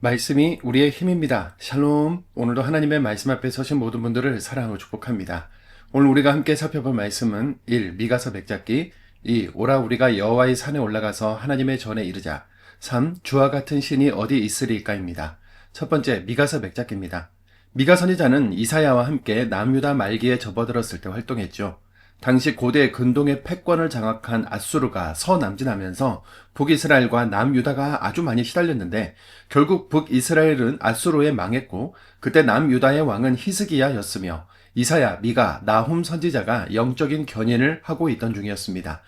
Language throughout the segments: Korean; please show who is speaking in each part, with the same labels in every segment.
Speaker 1: 말씀이 우리의 힘입니다. 샬롬. 오늘도 하나님의 말씀 앞에 서신 모든 분들을 사랑하고 축복합니다. 오늘 우리가 함께 살펴볼 말씀은 1. 미가서 맥잡기 2. 오라 우리가 여호와의 산에 올라가서 하나님의 전에 이르자 3. 주와 같은 신이 어디 있으리까입니다. 첫 번째, 미가서 맥잡기입니다. 미가 선지자는 이사야와 함께 남유다 말기에 접어들었을 때 활동했죠. 당시 고대 근동의 패권을 장악한 아수르가 서남진하면서 북이스라엘과 남유다가 아주 많이 시달렸는데 결국 북이스라엘은 아수르에 망했고 그때 남유다의 왕은 히스기야였으며 이사야, 미가, 나훔 선지자가 영적인 견인을 하고 있던 중이었습니다.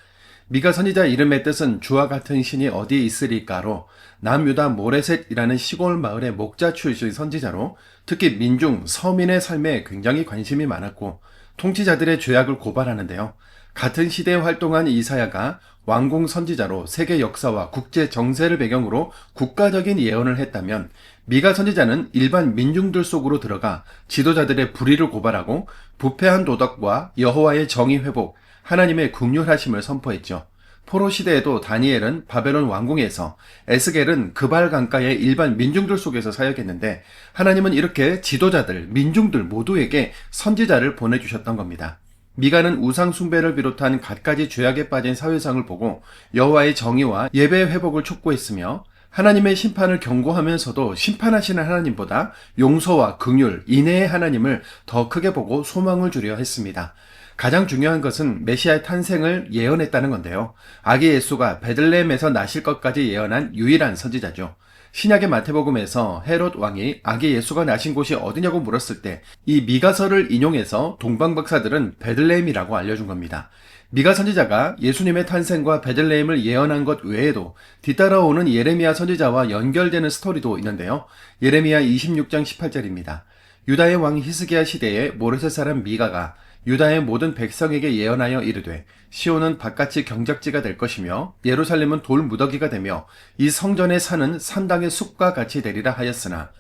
Speaker 1: 미가 선지자 이름의 뜻은 주와 같은 신이 어디 있으리까로 남유다 모레셋이라는 시골 마을의 목자 출신 선지자로 특히 민중, 서민의 삶에 굉장히 관심이 많았고 통치자들의 죄악을 고발하는데요. 같은 시대에 활동한 이사야가 왕궁 선지자로 세계 역사와 국제 정세를 배경으로 국가적인 예언을 했다면 미가 선지자는 일반 민중들 속으로 들어가 지도자들의 불의를 고발하고 부패한 도덕과 여호와의 정의 회복, 하나님의 긍휼하심을 선포했죠. 포로 시대에도 다니엘은 바벨론 왕궁에서, 에스겔은 그발 강가의 일반 민중들 속에서 사역했는데 하나님은 이렇게 지도자들, 민중들 모두에게 선지자를 보내주셨던 겁니다. 미가는 우상 숭배를 비롯한 갖가지 죄악에 빠진 사회상을 보고 여호와의 정의와 예배 회복을 촉구했으며 하나님의 심판을 경고하면서도 심판하시는 하나님보다 용서와 긍휼, 인애의 하나님을 더 크게 보고 소망을 주려 했습니다. 가장 중요한 것은 메시아의 탄생을 예언했다는 건데요. 아기 예수가 베들레헴에서 나실 것까지 예언한 유일한 선지자죠. 신약의 마태복음에서 헤롯 왕이 아기 예수가 나신 곳이 어디냐고 물었을 때 이 미가서를 인용해서 동방박사들은 베들레헴이라고 알려준 겁니다. 미가 선지자가 예수님의 탄생과 베들레헴을 예언한 것 외에도 뒤따라오는 예레미야 선지자와 연결되는 스토리도 있는데요. 예레미야 26장 18절입니다. 유다의 왕 히스기야 시대에 모레셋 사람 미가가 유다의 모든 백성에게 예언하여 이르되 시온은 바깥이 경작지가 될 것이며 예루살렘은 돌무더기가 되며 이 성전의 산은 산당의 숲과 같이 되리라 하였으나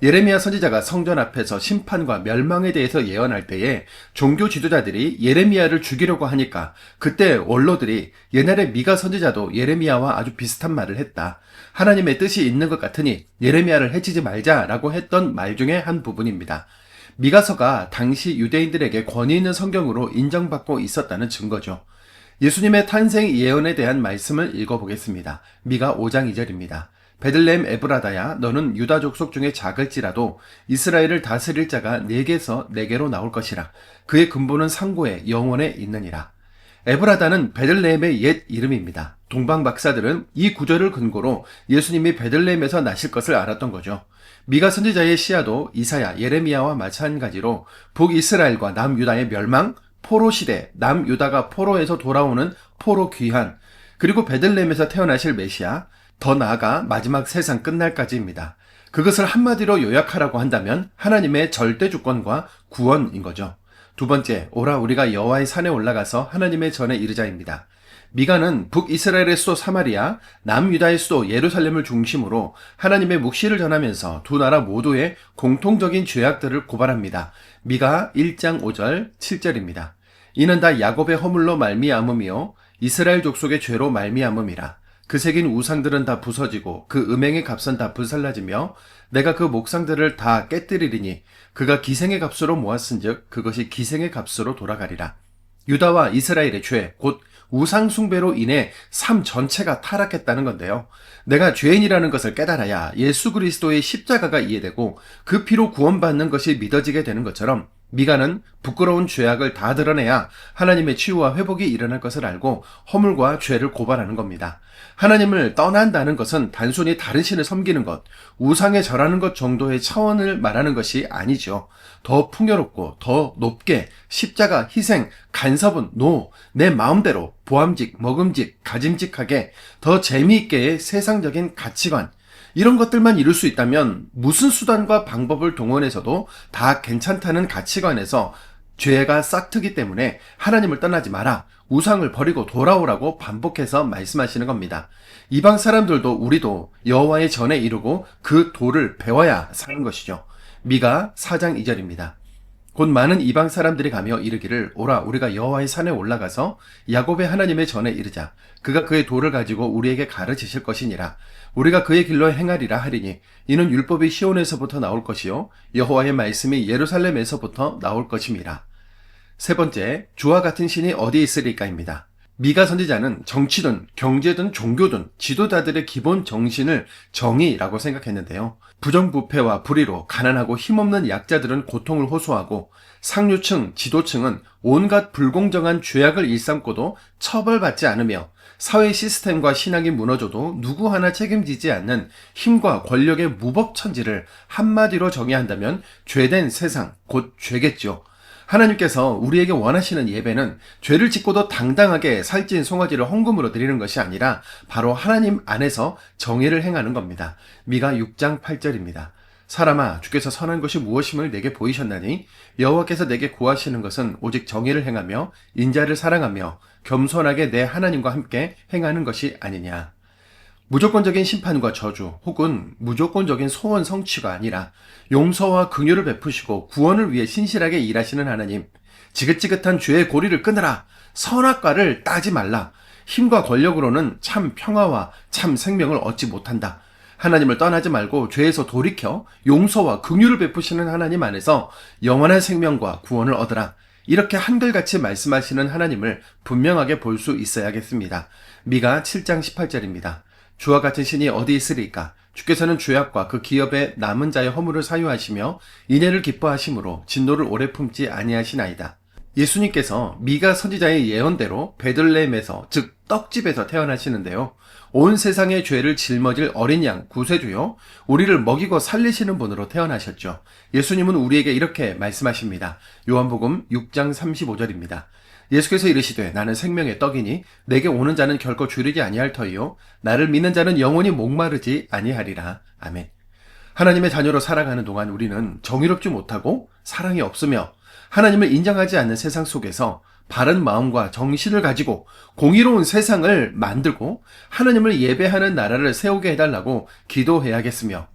Speaker 1: 예레미야 선지자가 성전 앞에서 심판과 멸망에 대해서 예언할 때에 종교 지도자들이 예레미야를 죽이려고 하니까 그때 원로들이 옛날에 미가 선지자도 예레미야와 아주 비슷한 말을 했다. 하나님의 뜻이 있는 것 같으니 예레미야를 해치지 말자라고 했던 말 중에 한 부분입니다. 미가서가 당시 유대인들에게 권위 있는 성경으로 인정받고 있었다는 증거죠. 예수님의 탄생 예언에 대한 말씀을 읽어보겠습니다. 미가 5장 2절입니다. 베들레헴 에브라다야 너는 유다 족속 중에 작을지라도 이스라엘을 다스릴 자가 네게서 네게로 나올 것이라. 그의 근본은 상고에 영원에 있느니라. 에브라다는 베들레헴의 옛 이름입니다. 동방 박사들은 이 구절을 근거로 예수님이 베들레헴에서 나실 것을 알았던 거죠. 미가 선지자의 시야도 이사야, 예레미야와 마찬가지로 북이스라엘과 남유다의 멸망, 포로 시대, 남유다가 포로에서 돌아오는 포로 귀환, 그리고 베들레헴에서 태어나실 메시아, 더 나아가 마지막 세상 끝날까지입니다. 그것을 한마디로 요약하라고 한다면 하나님의 절대 주권과 구원인 거죠. 두 번째, 오라 우리가 여호와의 산에 올라가서 하나님의 전에 이르자입니다. 미가는 북이스라엘의 수도 사마리아, 남유다의 수도 예루살렘을 중심으로 하나님의 묵시를 전하면서 두 나라 모두의 공통적인 죄악들을 고발합니다. 미가 1장 5절, 7절입니다. 이는 다 야곱의 허물로 말미암음이요 이스라엘 족속의 죄로 말미암음이라. 그 새긴 우상들은 다 부서지고 그 음행의 값은 다 불살라지며 내가 그 목상들을 다 깨뜨리리니 그가 기생의 값으로 모았은즉 그것이 기생의 값으로 돌아가리라. 유다와 이스라엘의 죄, 곧 우상 숭배로 인해 삶 전체가 타락했다는 건데요. 내가 죄인이라는 것을 깨달아야 예수 그리스도의 십자가가 이해되고 그 피로 구원받는 것이 믿어지게 되는 것처럼 미가는 부끄러운 죄악을 다 드러내야 하나님의 치유와 회복이 일어날 것을 알고 허물과 죄를 고발하는 겁니다. 하나님을 떠난다는 것은 단순히 다른 신을 섬기는 것, 우상에 절하는 것 정도의 차원을 말하는 것이 아니죠. 더 풍요롭고 더 높게 십자가, 희생, 간섭은 노, 내 마음대로 보암직, 먹음직, 가짐직하게 더 재미있게의 세상적인 가치관, 이런 것들만 이룰 수 있다면 무슨 수단과 방법을 동원해서도 다 괜찮다는 가치관에서 죄가 싹트기 때문에 하나님을 떠나지 마라, 우상을 버리고 돌아오라고 반복해서 말씀하시는 겁니다. 이방 사람들도 우리도 여호와의 전에 이르고 그 도를 배워야 사는 것이죠. 미가 4장 2절입니다. 곧 많은 이방 사람들이 가며 이르기를 오라 우리가 여호와의 산에 올라가서 야곱의 하나님의 전에 이르자. 그가 그의 돌을 가지고 우리에게 가르치실 것이니라. 우리가 그의 길로 행하리라 하리니 이는 율법이 시온에서부터 나올 것이요 여호와의 말씀이 예루살렘에서부터 나올 것임이라. 세 번째, 주와 같은 신이 어디 있으리까입니다. 미가 선지자는 정치든 경제든 종교든 지도자들의 기본 정신을 정의라고 생각했는데요. 부정부패와 불의로 가난하고 힘없는 약자들은 고통을 호소하고 상류층, 지도층은 온갖 불공정한 죄악을 일삼고도 처벌받지 않으며 사회 시스템과 신앙이 무너져도 누구 하나 책임지지 않는 힘과 권력의 무법천지를 한마디로 정의한다면 죄된 세상, 곧 죄겠죠. 하나님께서 우리에게 원하시는 예배는 죄를 짓고도 당당하게 살찐 송아지를 헌금으로 드리는 것이 아니라 바로 하나님 안에서 정의를 행하는 겁니다. 미가 6장 8절입니다. 사람아 주께서 선한 것이 무엇임을 내게 보이셨나니 여호와께서 내게 구하시는 것은 오직 정의를 행하며 인자를 사랑하며 겸손하게 내 하나님과 함께 행하는 것이 아니냐. 무조건적인 심판과 저주 혹은 무조건적인 소원 성취가 아니라 용서와 긍휼을 베푸시고 구원을 위해 신실하게 일하시는 하나님, 지긋지긋한 죄의 고리를 끊으라, 선악과를 따지 말라, 힘과 권력으로는 참 평화와 참 생명을 얻지 못한다. 하나님을 떠나지 말고 죄에서 돌이켜 용서와 긍휼을 베푸시는 하나님 안에서 영원한 생명과 구원을 얻으라. 이렇게 한결같이 말씀하시는 하나님을 분명하게 볼 수 있어야겠습니다. 미가 7장 18절입니다. 주와 같은 신이 어디 있으리까? 주께서는 죄악과 그 기업의 남은 자의 허물을 사유하시며 인애를 기뻐하심으로 진노를 오래 품지 아니하시나이다. 예수님께서 미가 선지자의 예언대로 베들레헴에서 즉 떡집에서 태어나시는데요. 온 세상의 죄를 짊어질 어린 양 구세주요 우리를 먹이고 살리시는 분으로 태어나셨죠. 예수님은 우리에게 이렇게 말씀하십니다. 요한복음 6장 35절입니다. 예수께서 이르시되 나는 생명의 떡이니 내게 오는 자는 결코 주리지 아니할 터이요 나를 믿는 자는 영원히 목마르지 아니하리라. 아멘. 하나님의 자녀로 살아가는 동안 우리는 정의롭지 못하고 사랑이 없으며 하나님을 인정하지 않는 세상 속에서 바른 마음과 정신을 가지고 공의로운 세상을 만들고 하나님을 예배하는 나라를 세우게 해달라고 기도해야겠으며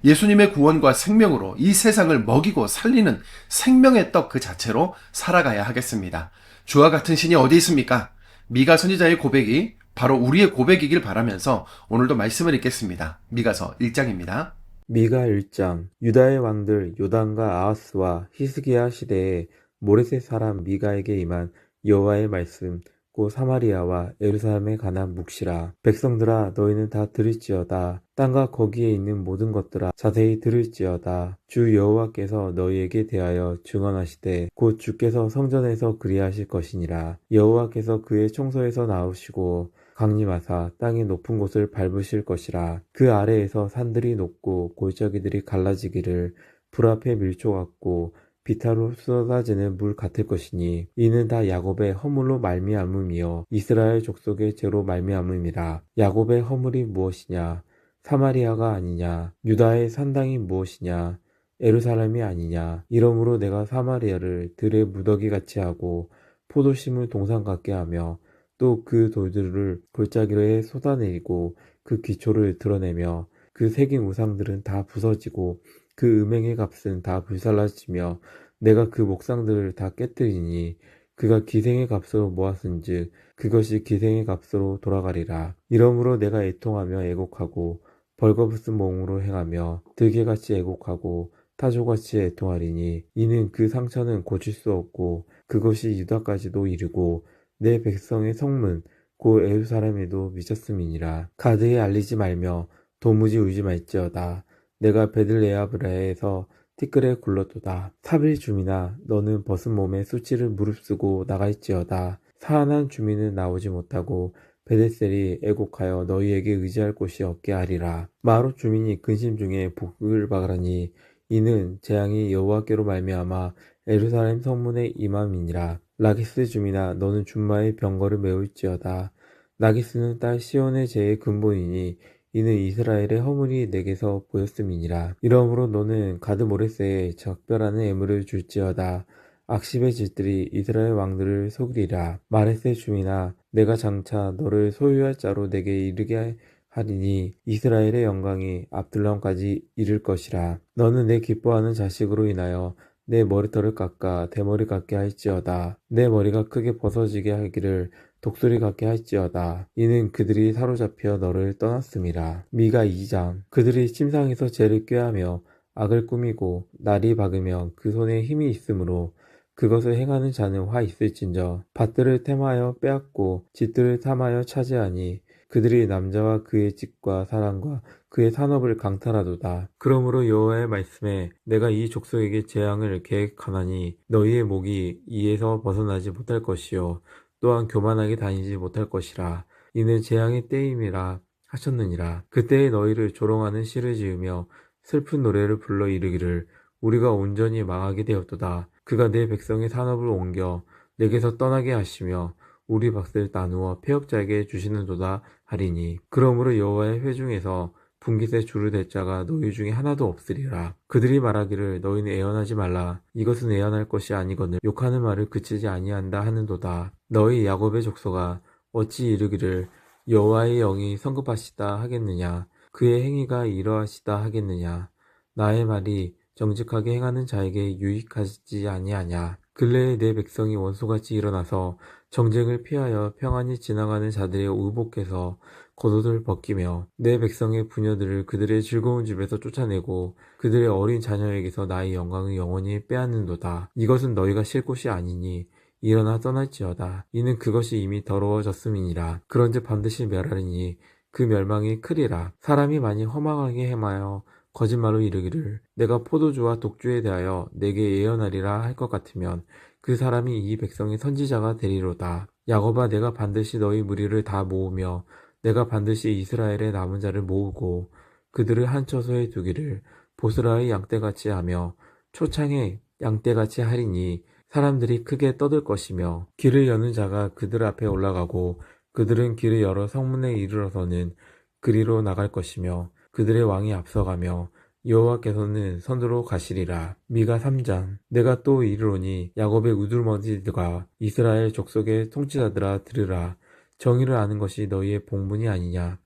Speaker 1: 예수님의 구원과 생명으로 이 세상을 먹이고 살리는 생명의 떡 그 자체로 살아가야 하겠습니다. 주와 같은 신이 어디 있습니까? 미가 선지자의 고백이 바로 우리의 고백이길 바라면서 오늘도 말씀을 읽겠습니다. 미가서 1장입니다.
Speaker 2: 미가 1장. 유다의 왕들 요담과 아하스와 히스기야 시대에 모레셋 사람 미가에게 임한 여호와의 말씀 곧 사마리아와 예루살렘에 관한 묵시라. 백성들아 너희는 다 들을지어다. 땅과 거기에 있는 모든 것들아 자세히 들을지어다. 주 여호와께서 너희에게 대하여 증언하시되 곧 주께서 성전에서 그리하실 것이니라. 여호와께서 그의 총소에서 나오시고 강림하사 땅의 높은 곳을 밟으실 것이라. 그 아래에서 산들이 높고 골짜기들이 갈라지기를 불 앞에 밀초 같고 비타로 쏟아지는 물 같을 것이니 이는 다 야곱의 허물로 말미암음이요 이스라엘 족속의 죄로 말미암음이라. 야곱의 허물이 무엇이냐? 사마리아가 아니냐? 유다의 산당이 무엇이냐? 예루살렘이 아니냐? 이러므로 내가 사마리아를 들의 무더기 같이 하고 포도심을 동산 같게 하며 또 그 돌들을 골짜기로에 쏟아내리고 그 기초를 드러내며 그 새긴 우상들은 다 부서지고 그 음행의 값은 다 불살라지며 내가 그 목상들을 다 깨뜨리니 그가 기생의 값으로 모았은즉 그것이 기생의 값으로 돌아가리라. 이러므로 내가 애통하며 애곡하고 벌거벗은 몸으로 행하며 들개같이 애곡하고 타조같이 애통하리니 이는 그 상처는 고칠 수 없고 그것이 유다까지도 이르고 내 백성의 성문 곧 예루살렘에도 미쳤음이니라. 가드에 알리지 말며 도무지 울지 말지어다. 내가 베들레아브라에서 티끌에 굴렀도다. 사빌 주민아 너는 벗은 몸에 수치를 무릅쓰고 나갈지어다. 사안한 주민은 나오지 못하고 베데셀이 애곡하여 너희에게 의지할 곳이 없게 하리라. 마롯 주민이 근심 중에 복을 박으라니 이는 재앙이 여호와께로 말미암아 예루살렘 성문에 임함이니라. 라기스 주민아 너는 준마의 병거를 메울지어다. 라기스는 딸 시온의 죄의 근본이니 이는 이스라엘의 허물이 내게서 보였음이니라. 이러므로 너는 가드 모레세에 적별하는 애물을 줄지어다. 악십의 질들이 이스라엘 왕들을 속이리라. 마레세 주민아 내가 장차 너를 소유할 자로 내게 이르게 하리니 이스라엘의 영광이 압둘람까지 이를 것이라. 너는 내 기뻐하는 자식으로 인하여 내 머리털을 깎아 대머리 같게 할지어다. 내 머리가 크게 벗어지게 하기를 독수리 같게 할지어다. 이는 그들이 사로잡혀 너를 떠났음이라. 미가 2장. 그들이 침상에서 재를 꾀하며 악을 꾸미고 날이 박으면 그 손에 힘이 있으므로 그것을 행하는 자는 화 있을진저. 밭들을 템하여 빼앗고 집들을 탐하여 차지하니 그들이 남자와 그의 집과 사람과 그의 산업을 강탈하도다. 그러므로 여호와의 말씀에 내가 이 족속에게 재앙을 계획하나니 너희의 목이 이에서 벗어나지 못할 것이요 또한 교만하게 다니지 못할 것이라. 이는 재앙의 때임이라 하셨느니라. 그때에 너희를 조롱하는 시를 지으며 슬픈 노래를 불러 이르기를 우리가 온전히 망하게 되었도다. 그가 내 백성의 산업을 옮겨 내게서 떠나게 하시며 우리 밭을 나누어 패역자에게 주시는도다 하리니 그러므로 여호와의 회중에서 분깃에 줄을 댈 자가 너희 중에 하나도 없으리라. 그들이 말하기를 너희는 애언하지 말라. 이것은 애언할 것이 아니거늘 욕하는 말을 그치지 아니한다 하는도다. 너희 야곱의 족속아 어찌 이르기를 여호와의 영이 성급하시다 하겠느냐. 그의 행위가 이러하시다 하겠느냐. 나의 말이 정직하게 행하는 자에게 유익하지 아니하냐. 근래에 내 백성이 원소같이 일어나서 정쟁을 피하여 평안히 지나가는 자들의 의복에서 겉옷을 벗기며 내 백성의 부녀들을 그들의 즐거운 집에서 쫓아내고 그들의 어린 자녀에게서 나의 영광을 영원히 빼앗는도다. 이것은 너희가 쉴 곳이 아니니 일어나 떠날지어다. 이는 그것이 이미 더러워졌음이니라. 그런즉 반드시 멸하리니 그 멸망이 크리라. 사람이 많이 허망하게 행하여 거짓말로 이르기를 내가 포도주와 독주에 대하여 내게 예언하리라 할 것 같으면 그 사람이 이 백성의 선지자가 되리로다. 야곱아 내가 반드시 너희 무리를 다 모으며 내가 반드시 이스라엘의 남은 자를 모으고 그들을 한 처소에 두기를 보스라의 양떼같이 하며 초창의 양떼같이 하리니 사람들이 크게 떠들 것이며 길을 여는 자가 그들 앞에 올라가고 그들은 길을 열어 성문에 이르러서는 그리로 나갈 것이며 그들의 왕이 앞서가며 여호와께서는 선두로 가시리라. 미가 3장. 내가 또 이르노니 야곱의 우두머리들과 이스라엘 족속의 통치자들아 들으라. 정의를 아는 것이 너희의 복문이 아니냐.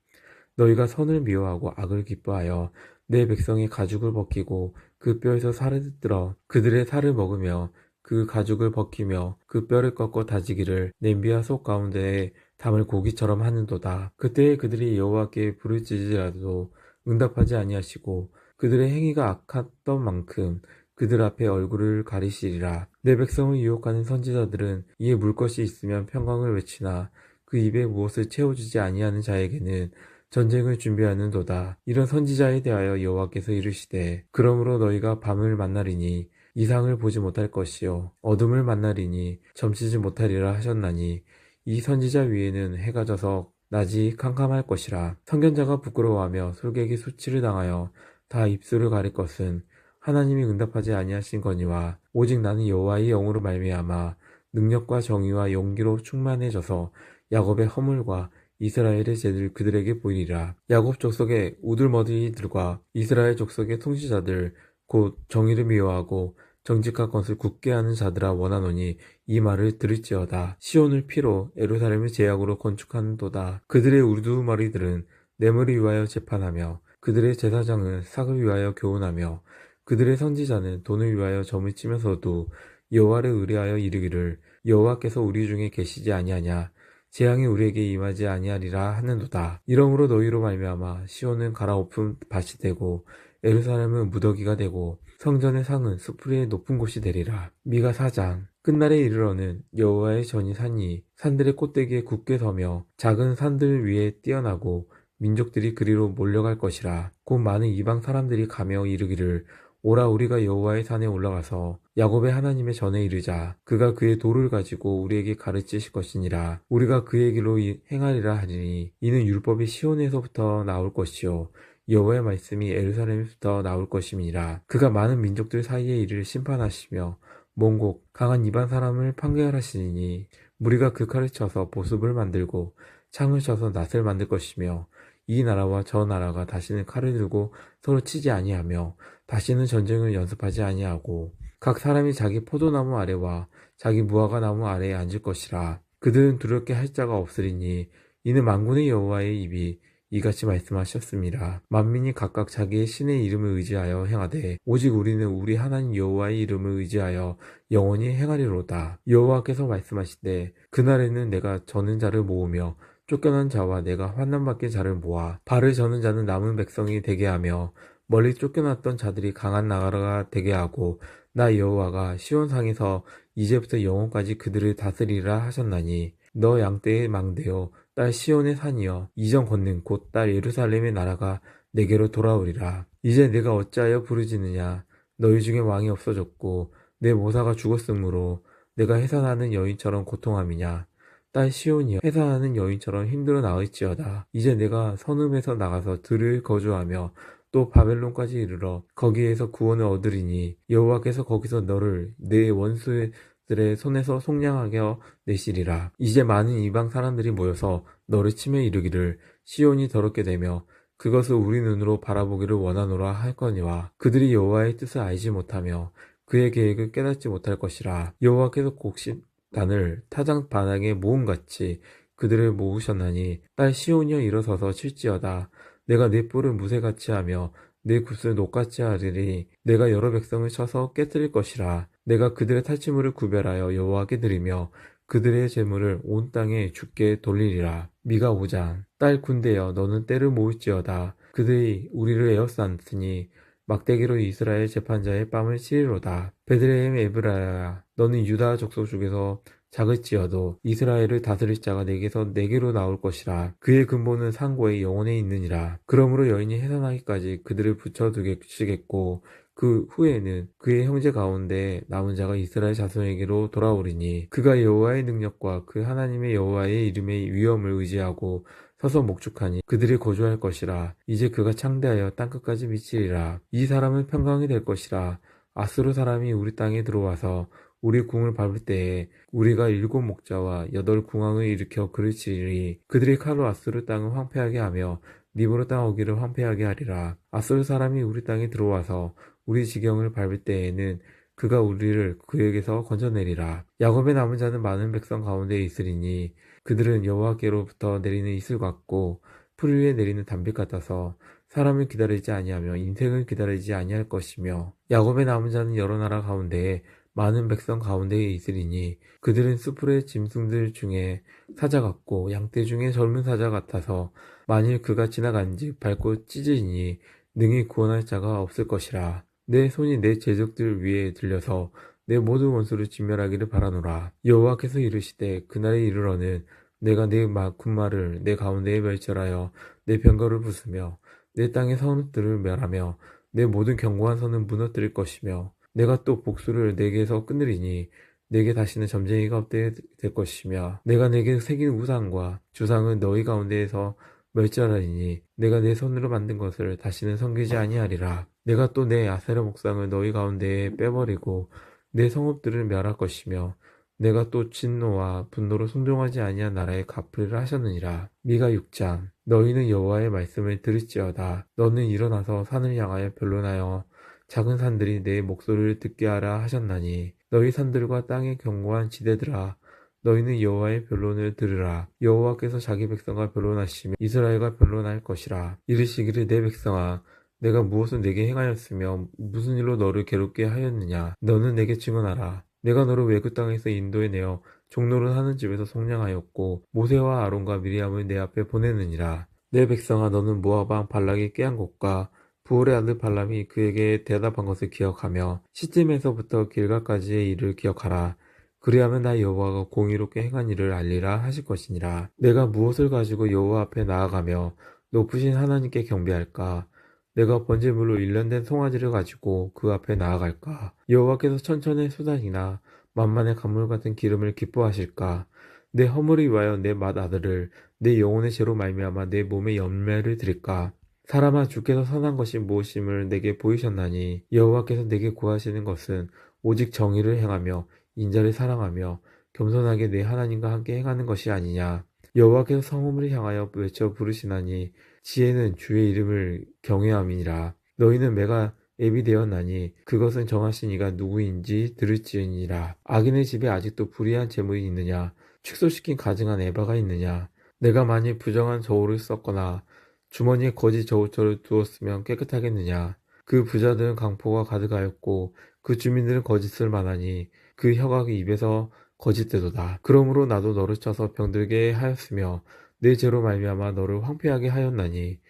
Speaker 2: 너희가 선을 미워하고 악을 기뻐하여 내 백성의 가죽을 벗기고 그 뼈에서 살을 뜯어 그들의 살을 먹으며 그 가죽을 벗기며 그 뼈를 꺾어 다지기를 냄비와 속 가운데에 담을 고기처럼 하는도다. 그때에 그들이 여호와께 부르짖으라도 응답하지 아니하시고 그들의 행위가 악했던 만큼 그들 앞에 얼굴을 가리시리라. 내 백성을 유혹하는 선지자들은 이에 물 것이 있으면 평강을 외치나 그 입에 무엇을 채워주지 아니하는 자에게는 전쟁을 준비하는도다. 이런 선지자에 대하여 여호와께서 이르시되 그러므로 너희가 밤을 만나리니 이상을 보지 못할 것이요 어둠을 만나리니 점치지 못하리라 하셨나니 이 선지자 위에는 해가 져서 낮이 캄캄할 것이라. 선견자가 부끄러워하며 술객이 수치를 당하여 다 입술을 가릴 것은 하나님이 응답하지 아니하신 거니와 오직 나는 여호와의 영으로 말미암아 능력과 정의와 용기로 충만해져서 야곱의 허물과 이스라엘의 죄를 그들에게 보이리라. 야곱 족속의 우둘머리들과 이스라엘 족속의 통치자들 곧 정의를 미워하고 정직한 것을 굳게 하는 자들아 원하노니 이 말을 들을지어다. 시온을 피로 예루살렘을 제약으로 건축하는도다. 그들의 우두머리들은 뇌물을 위하여 재판하며 그들의 제사장은 삭을 위하여 교훈하며 그들의 선지자는 돈을 위하여 점을 치면서도 여호와를 의뢰하여 이르기를 여호와께서 우리 중에 계시지 아니하냐. 재앙이 우리에게 임하지 아니하리라 하는도다. 이러므로 너희로 말미암아 시온은 갈아엎은 밭이 되고 예루살렘은 무더기가 되고 성전의 상은 수풀의 높은 곳이 되리라. 미가 4장. 끝날에 이르러는 여호와의 전이 산이 산들의 꼭대기에 굳게 서며 작은 산들 위에 뛰어나고 민족들이 그리로 몰려갈 것이라. 곧 많은 이방 사람들이 가며 이르기를 오라 우리가 여호와의 산에 올라가서 야곱의 하나님의 전에 이르자. 그가 그의 도를 가지고 우리에게 가르치실 것이니라. 우리가 그의 길로 행하리라 하리니 이는 율법이 시온에서부터 나올 것이요 여호와의 말씀이 예루살렘에서부터 나올 것임이니라. 그가 많은 민족들 사이에 이를 심판하시며 몽곡 강한 이방 사람을 판결하시니 무리가 그 칼을 쳐서 보습을 만들고 창을 쳐서 낫을 만들 것이며 이 나라와 저 나라가 다시는 칼을 들고 서로 치지 아니하며 다시는 전쟁을 연습하지 아니하고 각 사람이 자기 포도나무 아래와 자기 무화과 나무 아래에 앉을 것이라. 그들은 두렵게 할 자가 없으리니 이는 만군의 여호와의 입이 이같이 말씀하셨습니다. 만민이 각각 자기의 신의 이름을 의지하여 행하되 오직 우리는 우리 하나님 여호와의 이름을 의지하여 영원히 행하리로다. 여호와께서 말씀하시되 그날에는 내가 저는 자를 모으며 쫓겨난 자와 내가 환난받게 자를 모아 발을 저는 자는 남은 백성이 되게 하며 멀리 쫓겨났던 자들이 강한 나라가 되게 하고 나 여호와가 시온상에서 이제부터 영원까지 그들을 다스리라 하셨나니 너 양떼의 망대요 딸 시온의 산이여 이전 권능 곧 딸 예루살렘의 나라가 내게로 돌아오리라. 이제 내가 어찌하여 부르짖느냐 너희 중에 왕이 없어졌고 내 모사가 죽었으므로 내가 해산하는 여인처럼 고통함이냐 딸 시온이여 해산하는 여인처럼 힘들어 나을지어다. 이제 내가 선음에서 나가서 들을 거주하며 또 바벨론까지 이르러 거기에서 구원을 얻으리니 여호와께서 거기서 너를 내 원수들의 손에서 속량하게 내시리라. 이제 많은 이방 사람들이 모여서 너를 치며 이르기를 시온이 더럽게 되며 그것을 우리 눈으로 바라보기를 원하노라 할 거니와 그들이 여호와의 뜻을 알지 못하며 그의 계획을 깨닫지 못할 것이라. 여호와께서 곡식단을 타작 반항에 모음같이 그들을 모으셨나니 딸 시온이여 일어서서 칠지어다. 내가 내 뿔을 무쇠같이 하며 내 굿을 녹같이 하리니 내가 여러 백성을 쳐서 깨뜨릴 것이라. 내가 그들의 탈취물을 구별하여 여호와께 드리며 그들의 재물을 온 땅에 주께 돌리리라. 미가 5장 딸 군대여 너는 때를 모을지어다. 그들이 우리를 에워쌌으니 막대기로 이스라엘 재판자의 뺨을 치리로다. 베들레헴 에브라야 너는 유다 족속 중에서 작을지어도 이스라엘을 다스릴 자가 내게로 나올 것이라. 그의 근본은 상고의 영혼에 있느니라. 그러므로 여인이 해산하기까지 그들을 붙여두시겠고 그 후에는 그의 형제 가운데 남은 자가 이스라엘 자손에게로 돌아오리니 그가 여호와의 능력과 그 하나님의 여호와의 이름의 위엄을 의지하고 서서 목축하니 그들이 거주할 것이라. 이제 그가 창대하여 땅끝까지 미치리라. 이 사람은 평강이 될 것이라. 아수르 사람이 우리 땅에 들어와서 우리 궁을 밟을 때에 우리가 7 목자와 8 궁왕을 일으켜 그를 치리니 그들이 칼로 아수르 땅을 황폐하게 하며 니브로 땅 어기를 황폐하게 하리라. 아수르 사람이 우리 땅에 들어와서 우리 지경을 밟을 때에는 그가 우리를 그에게서 건져내리라. 야곱의 남은 자는 많은 백성 가운데 있으리니 그들은 여호와께로부터 내리는 이슬 같고 풀 위에 내리는 단빛 같아서 사람을 기다리지 아니하며 인생을 기다리지 아니할 것이며 야곱의 남은 자는 여러 나라 가운데에 많은 백성 가운데에 있으리니 그들은 수풀의 짐승들 중에 사자 같고 양떼 중에 젊은 사자 같아서 만일 그가 지나간즉 밟고 찢으니 능히 구원할 자가 없을 것이라. 내 손이 내 제적들 위에 들려서 내 모든 원수를 진멸하기를 바라노라. 여호와께서 이르시되 그날에 이르러는 내가 내 군마를 내 가운데에 멸절하여 내 병거를 부수며 내 땅의 성읍들을 멸하며 내 모든 견고한 선을 무너뜨릴 것이며 내가 또 복수를 내게서 끊으리니 내게 다시는 점쟁이가 없게 될 것이며 내가 내게 새긴 우상과 주상을 너희 가운데에서 멸절하리니 내가 내 손으로 만든 것을 다시는 섬기지 아니하리라. 내가 또 내 아세라 목상을 너희 가운데에 빼버리고 내 성읍들을 멸할 것이며 내가 또 진노와 분노로 순종하지 아니한 나라에 갚으리라 하셨느니라. 미가 6장 너희는 여호와의 말씀을 들을지어다. 너는 일어나서 산을 향하여 변론하여 작은 산들이 내 목소리를 듣게 하라 하셨나니 너희 산들과 땅의 견고한 지대들아 너희는 여호와의 변론을 들으라. 여호와께서 자기 백성과 변론하시며 이스라엘과 변론할 것이라. 이르시기를 내 백성아 내가 무엇을 내게 행하였으며 무슨 일로 너를 괴롭게 하였느냐. 너는 내게 증언하라. 내가 너를 외국 땅에서 인도에 내어 종노릇하는 집에서 속량하였고 모세와 아론과 미리암을 내 앞에 보내느니라. 내 백성아 너는 모압 왕 발락이 꾀한 것과 부올의 아들 발람이 그에게 대답한 것을 기억하며 시딤에서부터 길갈까지의 일을 기억하라. 그리하면 나 여호와가 공의롭게 행한 일을 알리라 하실 것이니라. 내가 무엇을 가지고 여호와 앞에 나아가며 높으신 하나님께 경배할까? 내가 번제물로 일련된 송아지를 가지고 그 앞에 나아갈까? 여호와께서 천천의 수단이나 만만의 간물 같은 기름을 기뻐하실까? 내 허물을 위하여 내 맏아들을 내 영혼의 죄로 말미암아 내 몸의 열매를 드릴까? 사람아 주께서 선한 것이 무엇임을 내게 보이셨나니 여호와께서 내게 구하시는 것은 오직 정의를 행하며 인자를 사랑하며 겸손하게 내 하나님과 함께 행하는 것이 아니냐. 여호와께서 성읍을 향하여 외쳐 부르시나니 지혜는 주의 이름을 경외함이니라. 너희는 매가 앱이 되었나니 그것은 정하신 이가 누구인지 들을지니라. 악인의 집에 아직도 불의한 재물이 있느냐. 축소시킨 가증한 에바가 있느냐. 내가 만일 부정한 저울을 썼거나 주머니에 거짓 저우철을 두었으면 깨끗하겠느냐. 그 부자들은 강포가 가득하였고 그 주민들은 거짓을 말하니 그 혀가 입에서 거짓되도다. 그러므로 나도 너를 쳐서 병들게 하였으며 내 죄로 말미암아 너를 황폐하게 하였나니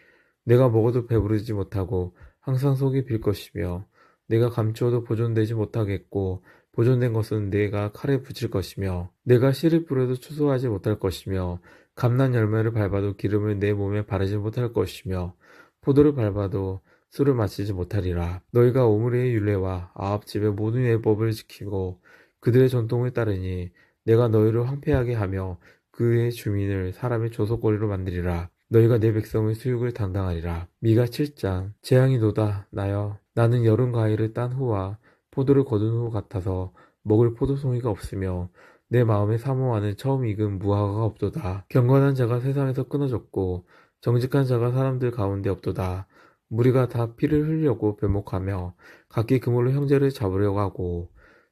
Speaker 2: 내가 먹어도 배부르지 못하고 항상 속이 빌 것이며 내가 감추어도 보존되지 못하겠고 보존된 것은 내가 칼에 붙일 것이며 내가 씨를 뿌려도 추수하지 못할 것이며 감난 열매를 밟아도 기름을 내 몸에 바르지 못할 것이며 포도를 밟아도 술을 마시지 못하리라. 너희가 오므리의 율례와 아합 집의 모든 예법을 지키고 그들의 전통을 따르니 내가 너희를 황폐하게 하며 그의 주민을 사람의 조속거리로 만들리라. 너희가 내 백성의 수육을 당당하리라. 미가 7장. 재앙이 노다 나여 나는 여름 과일을 딴 후와 포도를 거둔 후 같아서 먹을 포도송이가 없으며 내 마음에 사모하는 처음 익은 무화과가 없도다. 경건한 자가 세상에서 끊어졌고 정직한 자가 사람들 가운데 없도다. 무리가 다 피를 흘리려고 변목하며 각기 그물로 형제를 잡으려고 하고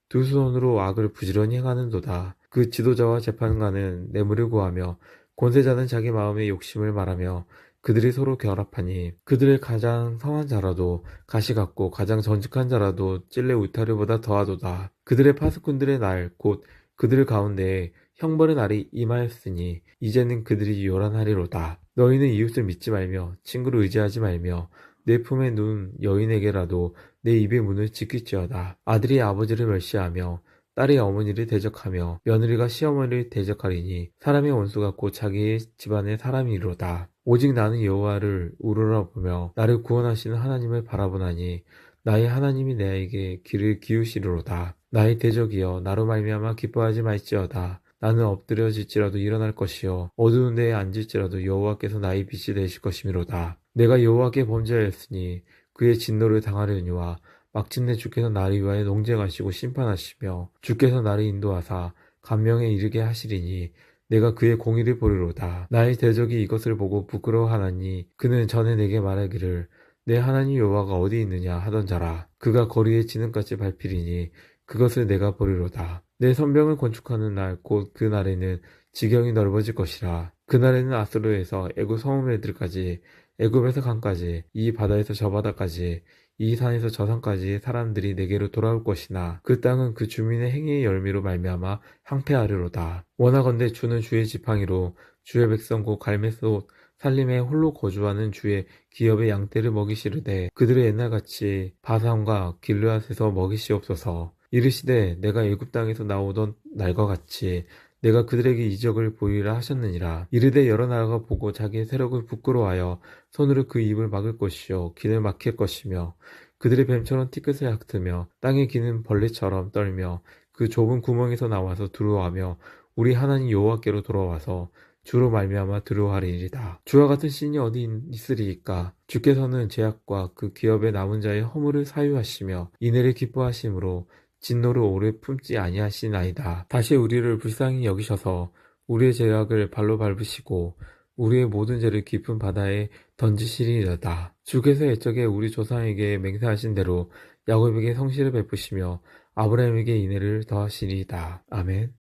Speaker 2: 두 손으로 악을 부지런히 행하는도다. 그 지도자와 재판관은 뇌물을 구하며 권세자는 자기 마음의 욕심을 말하며 그들이 서로 결합하니 그들의 가장 성한 자라도 가시 같고 가장 정직한 자라도 찔레 울타리보다 더하도다. 그들의 파수꾼들의 날 곧 그들 가운데에 형벌의 날이 임하였으니 이제는 그들이 요란하리로다. 너희는 이웃을 믿지 말며 친구를 의지하지 말며 내 품에 누운 여인에게라도 내 입의 문을 지킬지어다. 아들이 아버지를 멸시하며 딸이 어머니를 대적하며 며느리가 시어머니를 대적하리니 사람의 원수가 곧 자기의 집안의 사람이로다. 오직 나는 여호와를 우러러보며 나를 구원하시는 하나님을 바라보나니 나의 하나님이 내게 귀를 기울이시리로다. 나의 대적이여 나로 말미암아 기뻐하지 말지어다. 나는 엎드려질지라도 일어날 것이요 어두운 데에 앉을지라도 여호와께서 나의 빛이 되실 것이미로다. 내가 여호와께 범죄하였으니 그의 진노를 당하려니와 마침내 주께서 나를 위하여 농쟁하시고 심판하시며 주께서 나를 인도하사 감명에 이르게 하시리니 내가 그의 공의를 보리로다. 나의 대적이 이것을 보고 부끄러워하나니 그는 전에 내게 말하기를 내 하나님 여호와가 어디 있느냐 하던 자라. 그가 거리에 지능같이 밟히리니 그것을 내가 보리로다. 내 선병을 건축하는 날 곧 그 날에는 지경이 넓어질 것이라. 그날에는 아수르에서 애굽 성읍들까지 애굽에서 강까지 이 바다에서 저 바다까지 이 산에서 저 산까지 사람들이 내게로 돌아올 것이나 그 땅은 그 주민의 행위의 열매로 말미암아 황폐하리로다. 원하건대 주는 주의 지팡이로 주의 백성 곧 갈멜소 살림에 홀로 거주하는 주의 기업의 양떼를 먹이시르되 그들의 옛날같이 바산과 길르앗에서 먹이시옵소서. 이르시되 내가 애굽 땅에서 나오던 날과 같이 내가 그들에게 이적을 보이라 하셨느니라. 이르되 여러 나라가 보고 자기의 세력을 부끄러워하여 손으로 그 입을 막을 것이요 길을 막힐 것이며 그들의 뱀처럼 티끝을 핥으며 땅에 기는 벌레처럼 떨며 그 좁은 구멍에서 나와서 두려워하며 우리 하나님 여호와께로 돌아와서 주로 말미암아 두려워하리이다. 주와 같은 신이 어디 있으리이까? 주께서는 죄악과 그 기업의 남은 자의 허물을 사유하시며 인애를 기뻐하심으로 진노를 오래 품지 아니하시나이다. 다시 우리를 불쌍히 여기셔서 우리의 죄악을 발로 밟으시고 우리의 모든 죄를 깊은 바다에 던지시리이다. 주께서 옛적에 우리 조상에게 맹세하신 대로 야곱에게 성실을 베푸시며 아브라함에게 인애를 더하시리이다. 아멘.